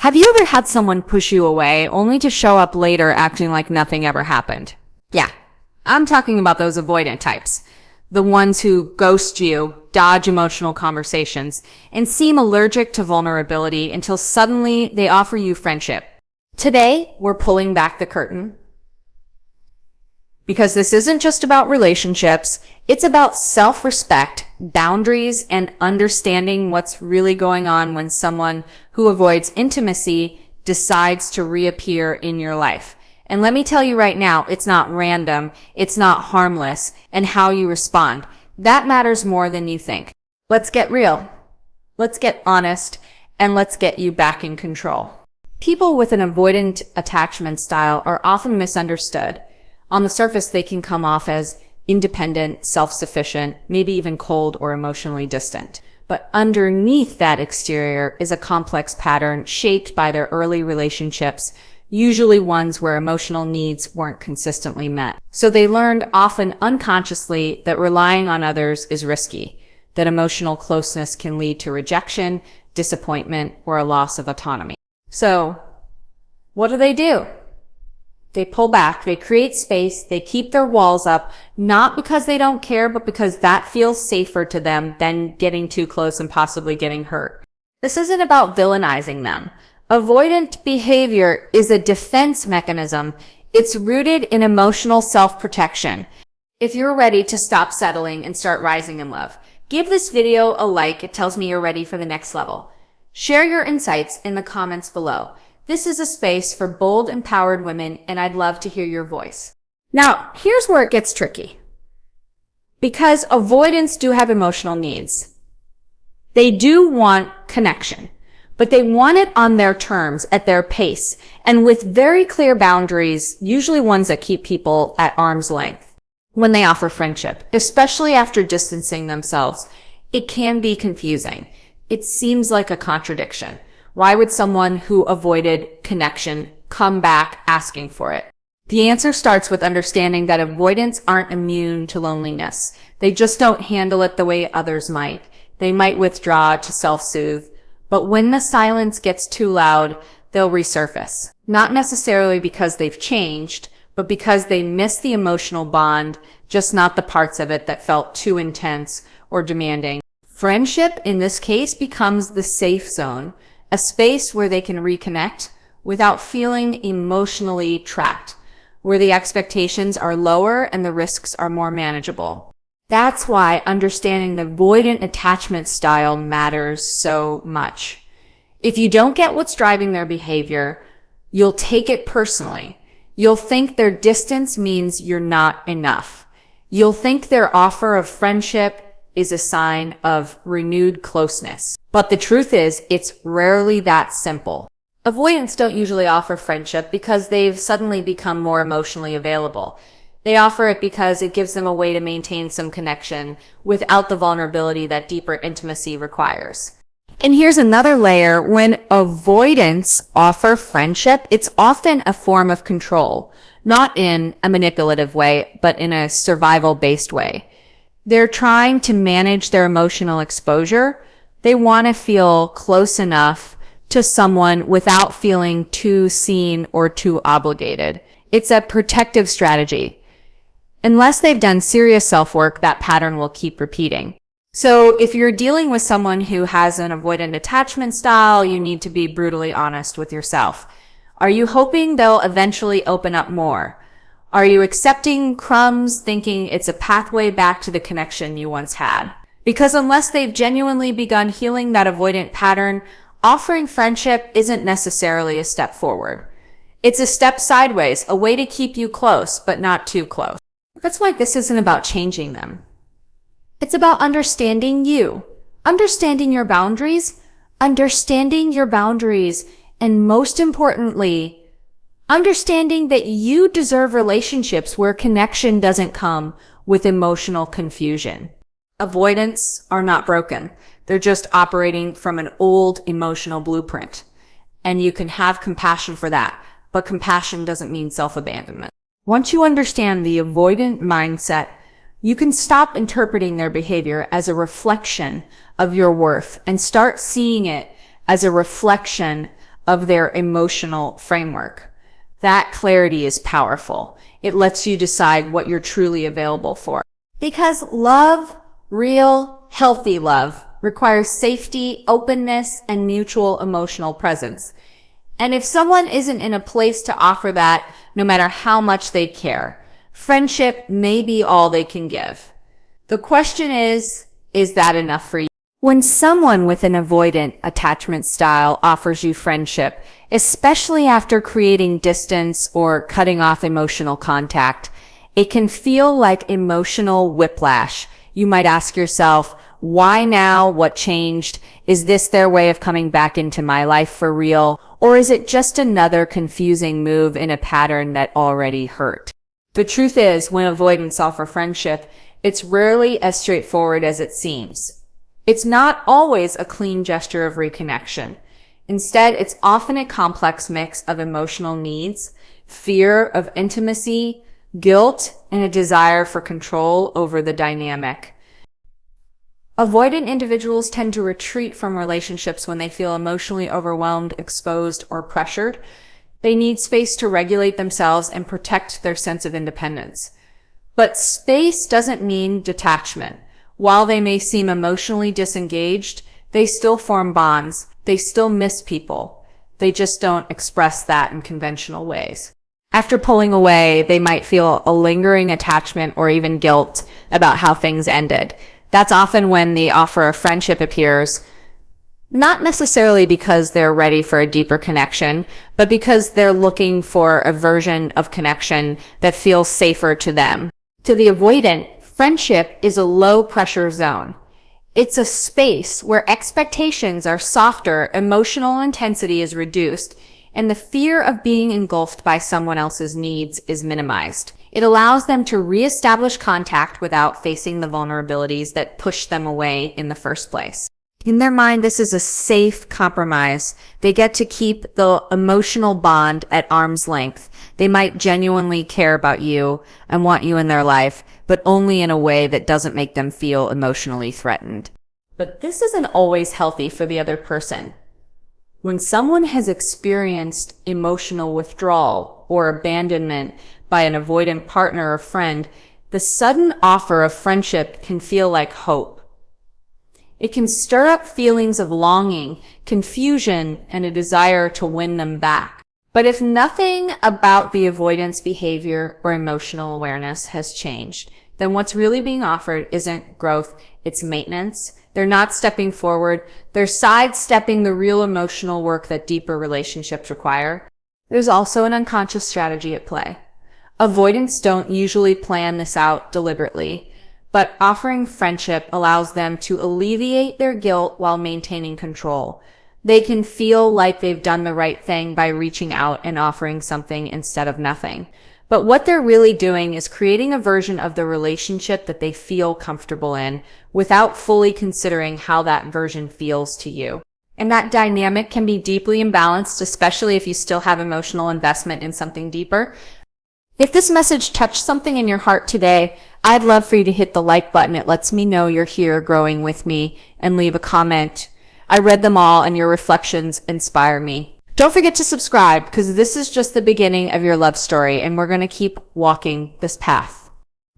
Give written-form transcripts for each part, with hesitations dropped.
Have you ever had someone push you away only to show up later acting like nothing ever happened? Yeah, I'm talking about those avoidant types. The ones who ghost you, dodge emotional conversations, and seem allergic to vulnerability until suddenly they offer you friendship. Today, we're pulling back the curtain. Because this isn't just about relationships, it's about self-respect, boundaries, and understanding what's really going on when someone who avoids intimacy decides to reappear in your life. And let me tell you right now, it's not random, it's not harmless, and how you respond. That matters more than you think. Let's get real. Let's get honest, and let's get you back in control. People with an avoidant attachment style are often misunderstood. On the surface, they can come off as independent, self-sufficient, maybe even cold or emotionally distant. But underneath that exterior is a complex pattern shaped by their early relationships, usually ones where emotional needs weren't consistently met. So they learned, often unconsciously, that relying on others is risky, that emotional closeness can lead to rejection, disappointment, or a loss of autonomy. So, what do? They pull back, they create space, they keep their walls up, not because they don't care, but because that feels safer to them than getting too close and possibly getting hurt. This isn't about villainizing them. Avoidant behavior is a defense mechanism. It's rooted in emotional self-protection. If you're ready to stop settling and start rising in love, give this video a like. It tells me you're ready for the next level. Share your insights in the comments below. This is a space for bold, empowered women, and I'd love to hear your voice. Now, here's where it gets tricky. Because avoidants do have emotional needs. They do want connection, but they want it on their terms, at their pace, and with very clear boundaries, usually ones that keep people at arm's length. When they offer friendship, especially after distancing themselves, it can be confusing. It seems like a contradiction. Why would someone who avoided connection come back asking for it? The answer starts with understanding that avoidants aren't immune to loneliness. They just don't handle it the way others might. They might withdraw to self-soothe, but when the silence gets too loud, they'll resurface. Not necessarily because they've changed, but because they miss the emotional bond, just not the parts of it that felt too intense or demanding. Friendship, in this case, becomes the safe zone, a space where they can reconnect without feeling emotionally trapped, where the expectations are lower and the risks are more manageable. That's why understanding the avoidant attachment style matters so much. If you don't get what's driving their behavior, you'll take it personally. You'll think their distance means you're not enough. You'll think their offer of friendship is a sign of renewed closeness. But the truth is, it's rarely that simple. Avoidants don't usually offer friendship because they've suddenly become more emotionally available. They offer it because it gives them a way to maintain some connection without the vulnerability that deeper intimacy requires. And here's another layer. When avoidants offer friendship, it's often a form of control, not in a manipulative way, but in a survival-based way. They're trying to manage their emotional exposure. They want to feel close enough to someone without feeling too seen or too obligated. It's a protective strategy. Unless they've done serious self-work, that pattern will keep repeating. So if you're dealing with someone who has an avoidant attachment style, you need to be brutally honest with yourself. Are you hoping they'll eventually open up more? Are you accepting crumbs, thinking it's a pathway back to the connection you once had? Because unless they've genuinely begun healing that avoidant pattern, offering friendship isn't necessarily a step forward. It's a step sideways, a way to keep you close, but not too close. That's why this isn't about changing them. It's about understanding you, understanding your boundaries, and most importantly, understanding that you deserve relationships where connection doesn't come with emotional confusion. Avoidants are not broken. They're just operating from an old emotional blueprint. And you can have compassion for that, but compassion doesn't mean self-abandonment. Once you understand the avoidant mindset, you can stop interpreting their behavior as a reflection of your worth and start seeing it as a reflection of their emotional framework. That clarity is powerful. It lets you decide what you're truly available for. Because love, real, healthy love, requires safety, openness, and mutual emotional presence. And if someone isn't in a place to offer that, no matter how much they care, friendship may be all they can give. The question is that enough for you? When someone with an avoidant attachment style offers you friendship, especially after creating distance or cutting off emotional contact, it can feel like emotional whiplash. You might ask yourself, why now? What changed? Is this their way of coming back into my life for real? Or is it just another confusing move in a pattern that already hurt? The truth is, when avoidants offer friendship, it's rarely as straightforward as it seems. It's not always a clean gesture of reconnection. Instead, it's often a complex mix of emotional needs, fear of intimacy, guilt, and a desire for control over the dynamic. Avoidant individuals tend to retreat from relationships when they feel emotionally overwhelmed, exposed, or pressured. They need space to regulate themselves and protect their sense of independence. But space doesn't mean detachment. While they may seem emotionally disengaged, they still form bonds. They still miss people. They just don't express that in conventional ways. After pulling away, they might feel a lingering attachment or even guilt about how things ended. That's often when the offer of friendship appears, not necessarily because they're ready for a deeper connection, but because they're looking for a version of connection that feels safer to them. To the avoidant, friendship is a low-pressure zone. It's a space where expectations are softer, emotional intensity is reduced, and the fear of being engulfed by someone else's needs is minimized. It allows them to reestablish contact without facing the vulnerabilities that pushed them away in the first place. In their mind, this is a safe compromise. They get to keep the emotional bond at arm's length. They might genuinely care about you and want you in their life, but only in a way that doesn't make them feel emotionally threatened. But this isn't always healthy for the other person. When someone has experienced emotional withdrawal or abandonment by an avoidant partner or friend, the sudden offer of friendship can feel like hope. It can stir up feelings of longing, confusion, and a desire to win them back. But if nothing about the avoidance behavior or emotional awareness has changed, then what's really being offered isn't growth, it's maintenance. They're not stepping forward. They're sidestepping the real emotional work that deeper relationships require. There's also an unconscious strategy at play. Avoidants don't usually plan this out deliberately, but offering friendship allows them to alleviate their guilt while maintaining control. They can feel like they've done the right thing by reaching out and offering something instead of nothing. But what they're really doing is creating a version of the relationship that they feel comfortable in without fully considering how that version feels to you. And that dynamic can be deeply imbalanced, especially if you still have emotional investment in something deeper. If this message touched something in your heart today, I'd love for you to hit the like button. It lets me know you're here growing with me, and leave a comment. I read them all and your reflections inspire me. Don't forget to subscribe, because this is just the beginning of your love story and we're going to keep walking this path.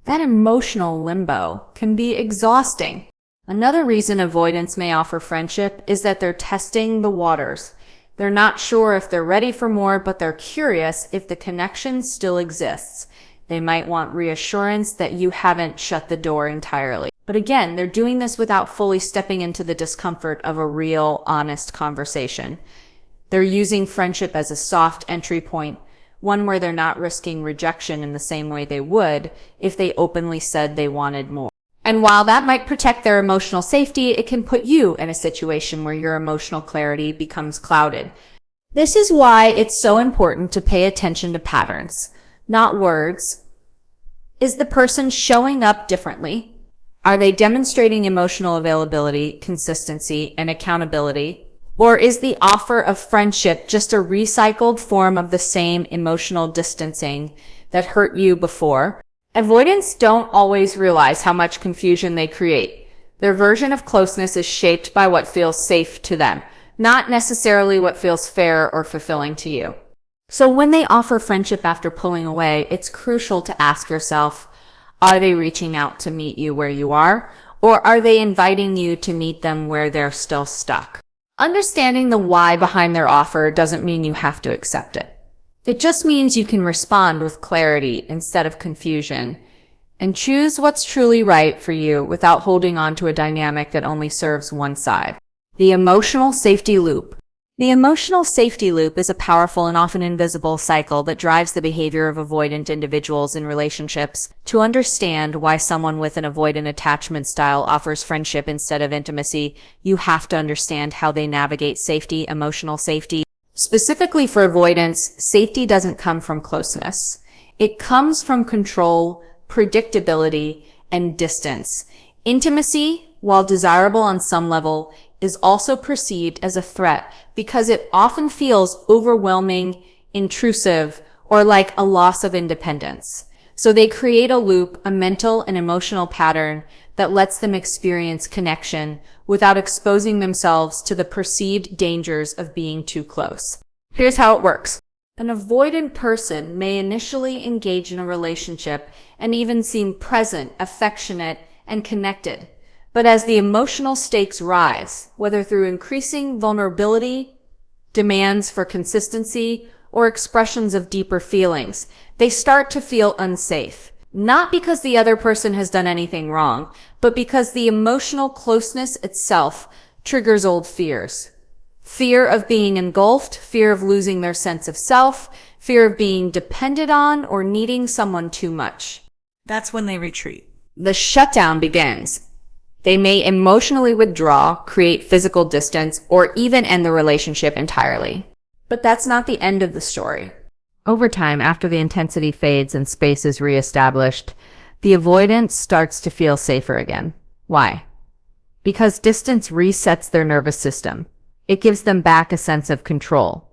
That emotional limbo can be exhausting. Another reason avoidants may offer friendship is that they're testing the waters. They're not sure if they're ready for more, but they're curious if the connection still exists. They might want reassurance that you haven't shut the door entirely. But again, they're doing this without fully stepping into the discomfort of a real, honest conversation. They're using friendship as a soft entry point, one where they're not risking rejection in the same way they would if they openly said they wanted more. And while that might protect their emotional safety, it can put you in a situation where your emotional clarity becomes clouded. This is why it's so important to pay attention to patterns, not words. Is the person showing up differently? Are they demonstrating emotional availability, consistency, and accountability? Or is the offer of friendship just a recycled form of the same emotional distancing that hurt you before? Avoidants don't always realize how much confusion they create. Their version of closeness is shaped by what feels safe to them. not necessarily what feels fair or fulfilling to you. So when they offer friendship after pulling away, it's crucial to ask yourself, are they reaching out to meet you where you are, or are they inviting you to meet them where they're still stuck? Understanding the why behind their offer doesn't mean you have to accept it. It just means you can respond with clarity instead of confusion and choose what's truly right for you without holding on to a dynamic that only serves one side. The emotional safety loop. The emotional safety loop is a powerful and often invisible cycle that drives the behavior of avoidant individuals in relationships. To understand why someone with an avoidant attachment style offers friendship instead of intimacy, you have to understand how they navigate safety, emotional safety. Specifically for avoidance, safety doesn't come from closeness. It comes from control, predictability, and distance. Intimacy, while desirable on some level, is also perceived as a threat because it often feels overwhelming, intrusive, or like a loss of independence. So they create a loop, a mental and emotional pattern that lets them experience connection without exposing themselves to the perceived dangers of being too close. Here's how it works. An avoidant person may initially engage in a relationship and even seem present, affectionate, and connected. But as the emotional stakes rise, whether through increasing vulnerability, demands for consistency, or expressions of deeper feelings, they start to feel unsafe. Not because the other person has done anything wrong, but because the emotional closeness itself triggers old fears. Fear of being engulfed, fear of losing their sense of self, fear of being depended on or needing someone too much. That's when they retreat. The shutdown begins. They may emotionally withdraw, create physical distance, or even end the relationship entirely. But that's not the end of the story. Over time, after the intensity fades and space is reestablished, the avoidance starts to feel safer again. Why? Because distance resets their nervous system. It gives them back a sense of control.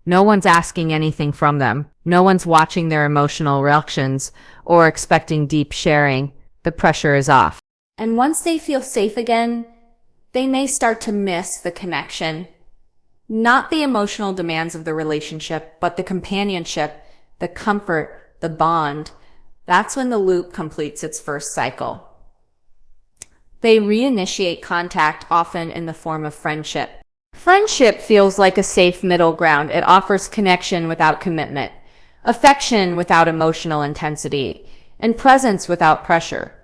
No one's asking anything from them. No one's watching their emotional reactions or expecting deep sharing. The pressure is off. And once they feel safe again, they may start to miss the connection. Not the emotional demands of the relationship, but the companionship, the comfort, the bond. That's when the loop completes its first cycle. They reinitiate contact, often in the form of friendship. Friendship feels like a safe middle ground. It offers connection without commitment, affection without emotional intensity, and presence without pressure.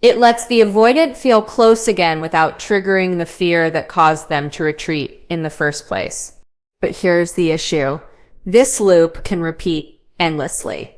It lets the avoidant feel close again without triggering the fear that caused them to retreat in the first place. But here's the issue. This loop can repeat endlessly.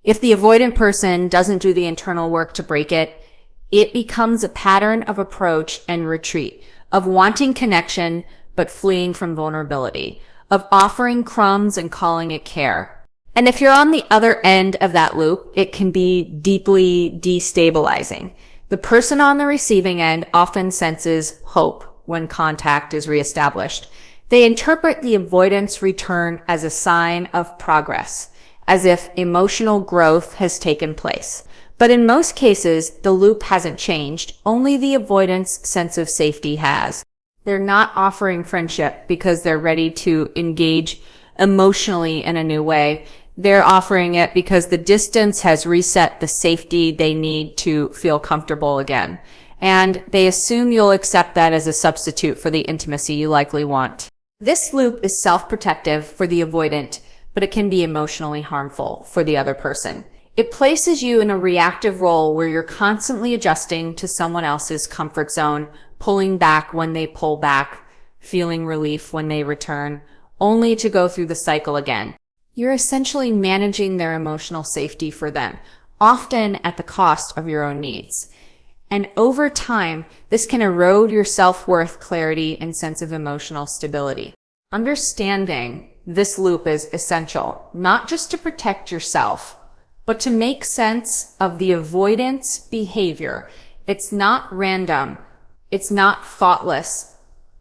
If the avoidant person doesn't do the internal work to break it, it becomes a pattern of approach and retreat, of wanting connection but fleeing from vulnerability, of offering crumbs and calling it care. And if you're on the other end of that loop, it can be deeply destabilizing. The person on the receiving end often senses hope when contact is reestablished. They interpret the avoidance return as a sign of progress, as if emotional growth has taken place. But in most cases, the loop hasn't changed. Only the avoidance sense of safety has. They're not offering friendship because they're ready to engage emotionally in a new way. They're offering it because the distance has reset the safety they need to feel comfortable again. And they assume you'll accept that as a substitute for the intimacy you likely want. This loop is self-protective for the avoidant, but it can be emotionally harmful for the other person. It places you in a reactive role where you're constantly adjusting to someone else's comfort zone, pulling back when they pull back, feeling relief when they return, only to go through the cycle again. You're essentially managing their emotional safety for them, often at the cost of your own needs. And over time, this can erode your self-worth, clarity, and sense of emotional stability. Understanding this loop is essential, not just to protect yourself, but to make sense of the avoidance behavior. It's not random. It's not thoughtless.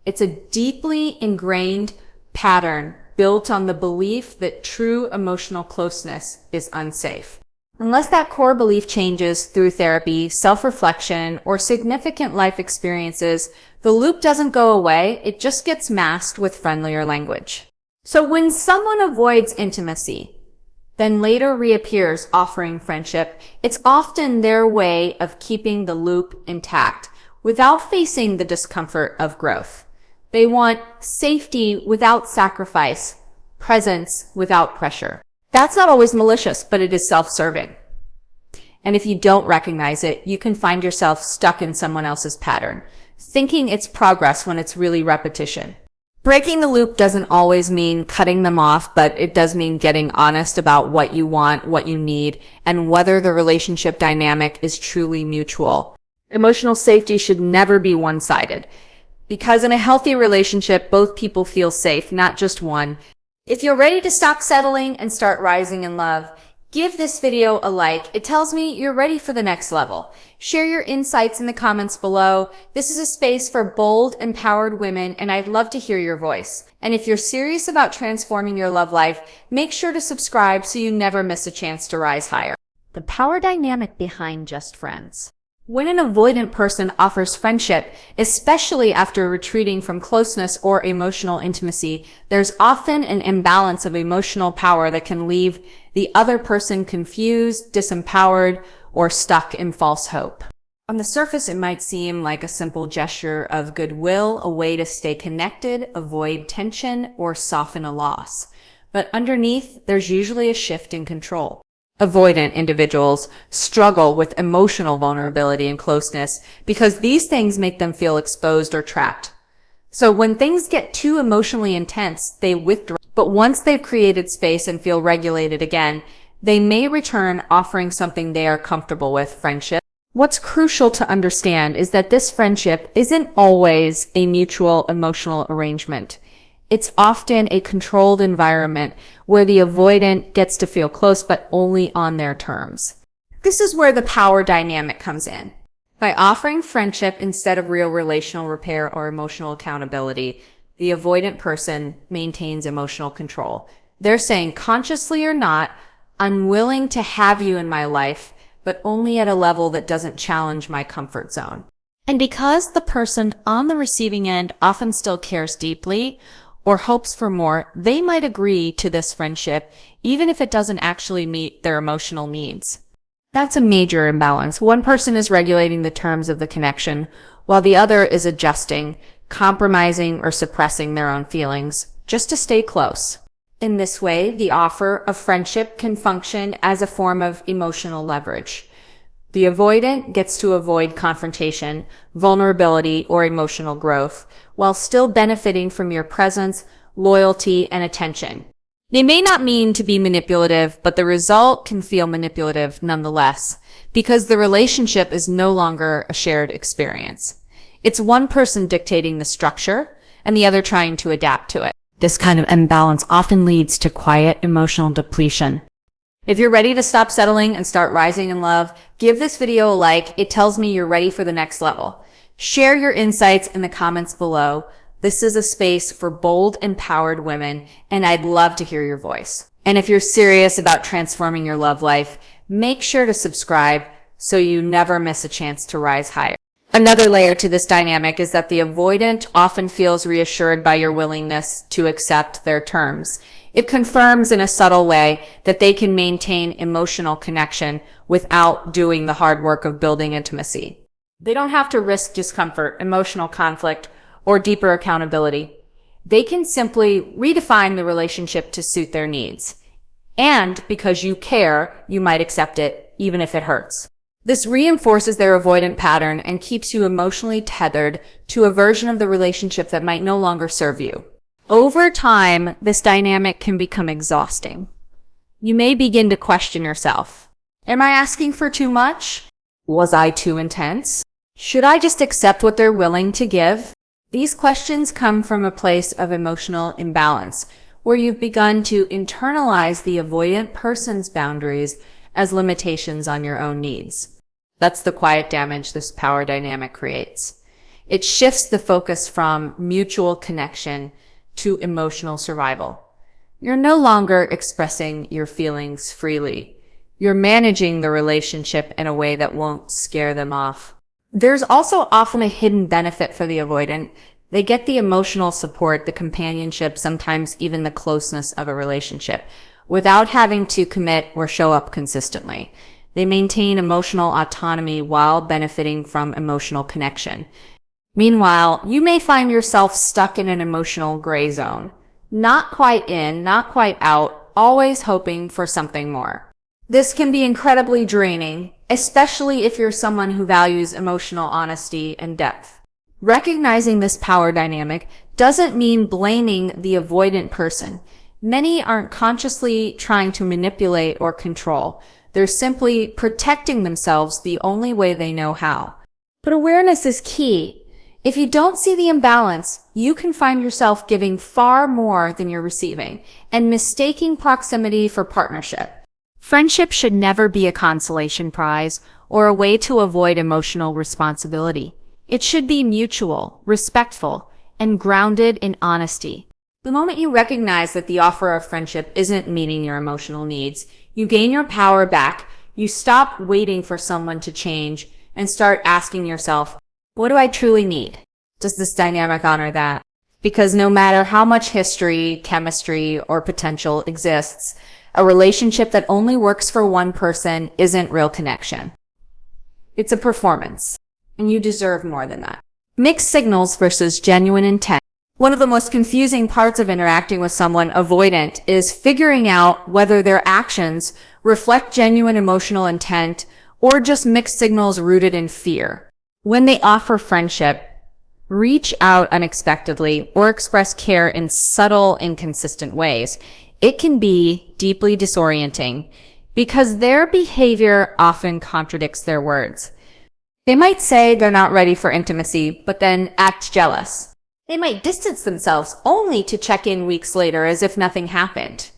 It's a deeply ingrained pattern built on the belief that true emotional closeness is unsafe. Unless that core belief changes through therapy, self-reflection, or significant life experiences, the loop doesn't go away, it just gets masked with friendlier language. So when someone avoids intimacy, then later reappears offering friendship, it's often their way of keeping the loop intact without facing the discomfort of growth. They want safety without sacrifice, presence without pressure. That's not always malicious, but it is self-serving. And if you don't recognize it, you can find yourself stuck in someone else's pattern, thinking it's progress when it's really repetition. Breaking the loop doesn't always mean cutting them off, but it does mean getting honest about what you want, what you need, and whether the relationship dynamic is truly mutual. Emotional safety should never be one-sided, because in a healthy relationship, both people feel safe, not just one. If you're ready to stop settling and start rising in love, give this video a like. It tells me you're ready for the next level. Share your insights in the comments below. This is a space for bold, empowered women, and I'd love to hear your voice. And if you're serious about transforming your love life, make sure to subscribe so you never miss a chance to rise higher. The power dynamic behind just friends. When an avoidant person offers friendship, especially after retreating from closeness or emotional intimacy, there's often an imbalance of emotional power that can leave the other person confused, disempowered, or stuck in false hope. On the surface, it might seem like a simple gesture of goodwill, a way to stay connected, avoid tension, or soften a loss. But underneath, there's usually a shift in control. Avoidant individuals struggle with emotional vulnerability and closeness because these things make them feel exposed or trapped. So when things get too emotionally intense, they withdraw. But once they've created space and feel regulated again, they may return offering something they are comfortable with, friendship. What's crucial to understand is that this friendship isn't always a mutual emotional arrangement. It's often a controlled environment where the avoidant gets to feel close, but only on their terms. This is where the power dynamic comes in. By offering friendship instead of real relational repair or emotional accountability, the avoidant person maintains emotional control. They're saying, consciously or not, I'm willing to have you in my life, but only at a level that doesn't challenge my comfort zone. And because the person on the receiving end often still cares deeply, or hopes for more, they might agree to this friendship, even if it doesn't actually meet their emotional needs. That's a major imbalance. One person is regulating the terms of the connection, while the other is adjusting, compromising, or suppressing their own feelings, just to stay close. In this way, the offer of friendship can function as a form of emotional leverage. The avoidant gets to avoid confrontation, vulnerability, or emotional growth, while still benefiting from your presence, loyalty, and attention. They may not mean to be manipulative, but the result can feel manipulative nonetheless, because the relationship is no longer a shared experience. It's one person dictating the structure, and the other trying to adapt to it. This kind of imbalance often leads to quiet emotional depletion. If you're ready to stop settling and start rising in love, give this video a like. It tells me you're ready for the next level. Share your insights in the comments below. This is a space for bold, empowered women, and I'd love to hear your voice. And if you're serious about transforming your love life, make sure to subscribe so you never miss a chance to rise higher. Another layer to this dynamic is that the avoidant often feels reassured by your willingness to accept their terms. It confirms in a subtle way that they can maintain emotional connection without doing the hard work of building intimacy. They don't have to risk discomfort, emotional conflict, or deeper accountability. They can simply redefine the relationship to suit their needs. And because you care, you might accept it, even if it hurts. This reinforces their avoidant pattern and keeps you emotionally tethered to a version of the relationship that might no longer serve you. Over time, this dynamic can become exhausting. You may begin to question yourself. Am I asking for too much? Was I too intense? Should I just accept what they're willing to give? These questions come from a place of emotional imbalance, where you've begun to internalize the avoidant person's boundaries as limitations on your own needs. That's the quiet damage this power dynamic creates. It shifts the focus from mutual connection to emotional survival. You're no longer expressing your feelings freely. You're managing the relationship in a way that won't scare them off. There's also often a hidden benefit for the avoidant. They get the emotional support, the companionship, sometimes even the closeness of a relationship without having to commit or show up consistently. They maintain emotional autonomy while benefiting from emotional connection. Meanwhile, you may find yourself stuck in an emotional gray zone. Not quite in, not quite out, always hoping for something more. This can be incredibly draining, especially if you're someone who values emotional honesty and depth. Recognizing this power dynamic doesn't mean blaming the avoidant person. Many aren't consciously trying to manipulate or control. They're simply protecting themselves the only way they know how. But awareness is key. If you don't see the imbalance, you can find yourself giving far more than you're receiving and mistaking proximity for partnership. Friendship should never be a consolation prize or a way to avoid emotional responsibility. It should be mutual, respectful, and grounded in honesty. The moment you recognize that the offer of friendship isn't meeting your emotional needs, you gain your power back, you stop waiting for someone to change, and start asking yourself, what do I truly need? Does this dynamic honor that? Because no matter how much history, chemistry, or potential exists, a relationship that only works for one person isn't real connection. It's a performance, and you deserve more than that. Mixed signals versus genuine intent. One of the most confusing parts of interacting with someone avoidant is figuring out whether their actions reflect genuine emotional intent or just mixed signals rooted in fear. When they offer friendship, reach out unexpectedly, or express care in subtle, inconsistent ways, it can be deeply disorienting because their behavior often contradicts their words. They might say they're not ready for intimacy, but then act jealous. They might distance themselves only to check in weeks later as if nothing happened.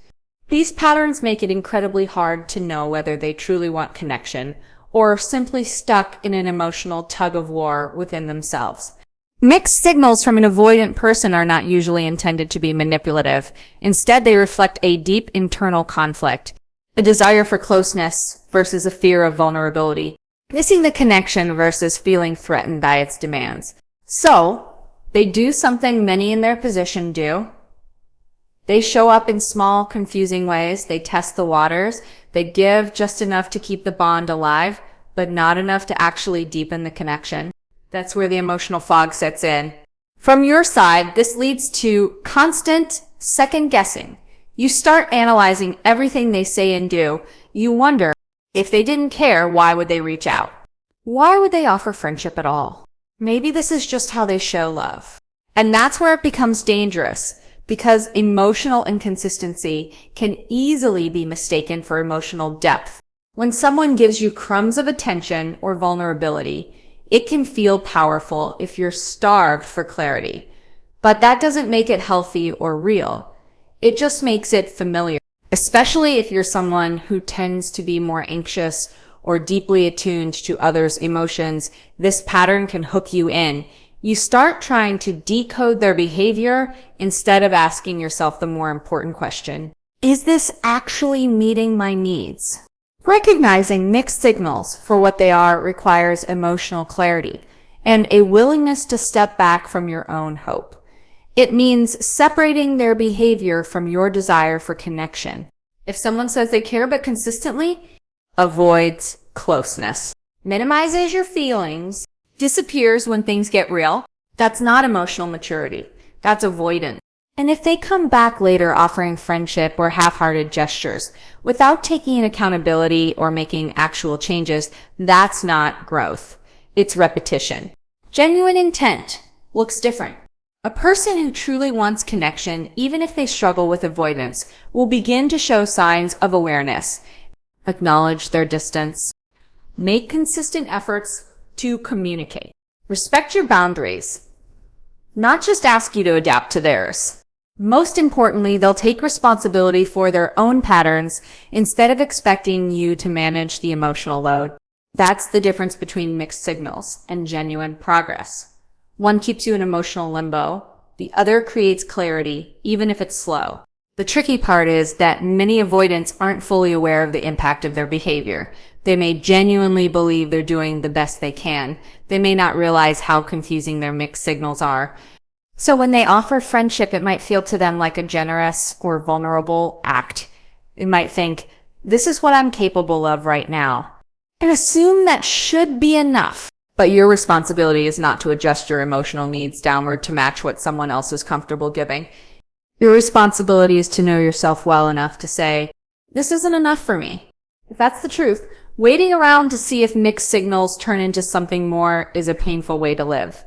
These patterns make it incredibly hard to know whether they truly want connection or are simply stuck in an emotional tug-of-war within themselves. Mixed signals from an avoidant person are not usually intended to be manipulative. Instead, they reflect a deep internal conflict, a desire for closeness versus a fear of vulnerability, missing the connection versus feeling threatened by its demands. So, they do something many in their position do. They show up in small, confusing ways. They test the waters. They give just enough to keep the bond alive, but not enough to actually deepen the connection. That's where the emotional fog sets in. From your side, this leads to constant second guessing. You start analyzing everything they say and do. You wonder, if they didn't care, why would they reach out? Why would they offer friendship at all? Maybe this is just how they show love. And that's where it becomes dangerous, because emotional inconsistency can easily be mistaken for emotional depth. When someone gives you crumbs of attention or vulnerability, it can feel powerful if you're starved for clarity. But that doesn't make it healthy or real. It just makes it familiar, especially if you're someone who tends to be more anxious or deeply attuned to others' emotions. This pattern can hook you in. You start trying to decode their behavior instead of asking yourself the more important question, is this actually meeting my needs? Recognizing mixed signals for what they are requires emotional clarity and a willingness to step back from your own hope. It means separating their behavior from your desire for connection. If someone says they care but consistently avoids closeness, minimizes your feelings, disappears when things get real, that's not emotional maturity. That's avoidance. And if they come back later offering friendship or half-hearted gestures without taking accountability or making actual changes, that's not growth. It's repetition. Genuine intent looks different. A person who truly wants connection, even if they struggle with avoidance, will begin to show signs of awareness, acknowledge their distance, make consistent efforts to communicate, respect your boundaries, not just ask you to adapt to theirs. Most importantly, they'll take responsibility for their own patterns instead of expecting you to manage the emotional load. That's the difference between mixed signals and genuine progress. One keeps you in emotional limbo. The other creates clarity, even if it's slow. The tricky part is that many avoidants aren't fully aware of the impact of their behavior. They may genuinely believe they're doing the best they can. They may not realize how confusing their mixed signals are. So when they offer friendship, it might feel to them like a generous or vulnerable act. They might think, this is what I'm capable of right now, and assume that should be enough. But your responsibility is not to adjust your emotional needs downward to match what someone else is comfortable giving. Your responsibility is to know yourself well enough to say, this isn't enough for me. If that's the truth, waiting around to see if mixed signals turn into something more is a painful way to live.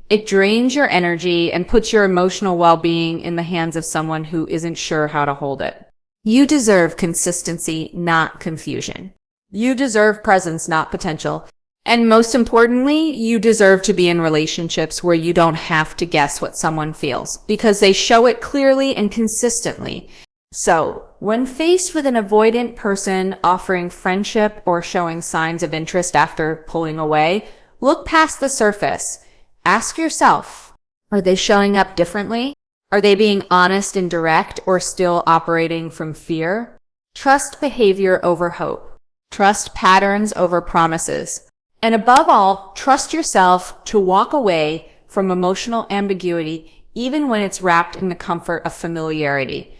It drains your energy and puts your emotional well-being in the hands of someone who isn't sure how to hold it. You deserve consistency, not confusion. You deserve presence, not potential. And most importantly, you deserve to be in relationships where you don't have to guess what someone feels, because they show it clearly and consistently. So, when faced with an avoidant person offering friendship or showing signs of interest after pulling away, look past the surface. Ask yourself, are they showing up differently? Are they being honest and direct or still operating from fear? Trust behavior over hope. Trust patterns over promises. And above all, trust yourself to walk away from emotional ambiguity even when it's wrapped in the comfort of familiarity.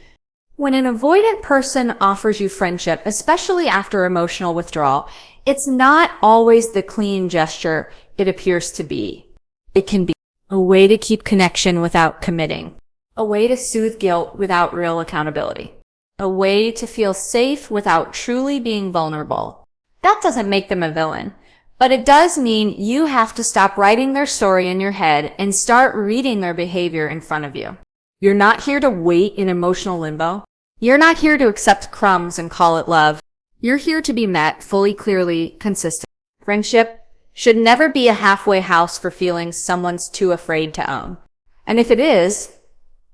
When an avoidant person offers you friendship, especially after emotional withdrawal, it's not always the clean gesture it appears to be. It can be a way to keep connection without committing, a way to soothe guilt without real accountability, a way to feel safe without truly being vulnerable. That doesn't make them a villain, but it does mean you have to stop writing their story in your head and start reading their behavior in front of you. You're not here to wait in emotional limbo. You're not here to accept crumbs and call it love. You're here to be met fully, clearly, consistent. Friendship should never be a halfway house for feelings someone's too afraid to own. And if it is,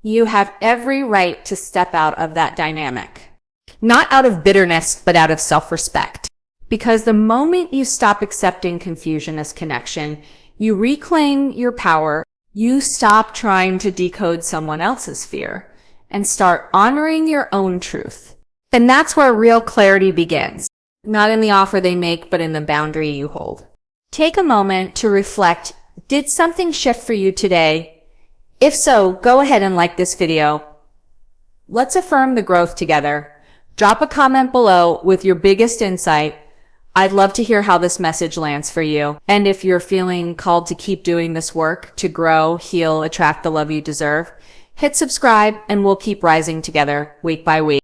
you have every right to step out of that dynamic. Not out of bitterness, but out of self-respect. Because the moment you stop accepting confusion as connection, you reclaim your power, you stop trying to decode someone else's fear, and start honoring your own truth. And that's where real clarity begins. Not in the offer they make, but in the boundary you hold. Take a moment to reflect, did something shift for you today? If so, go ahead and like this video. Let's affirm the growth together. Drop a comment below with your biggest insight. I'd love to hear how this message lands for you. And if you're feeling called to keep doing this work, to grow, heal, attract the love you deserve, hit subscribe and we'll keep rising together week by week.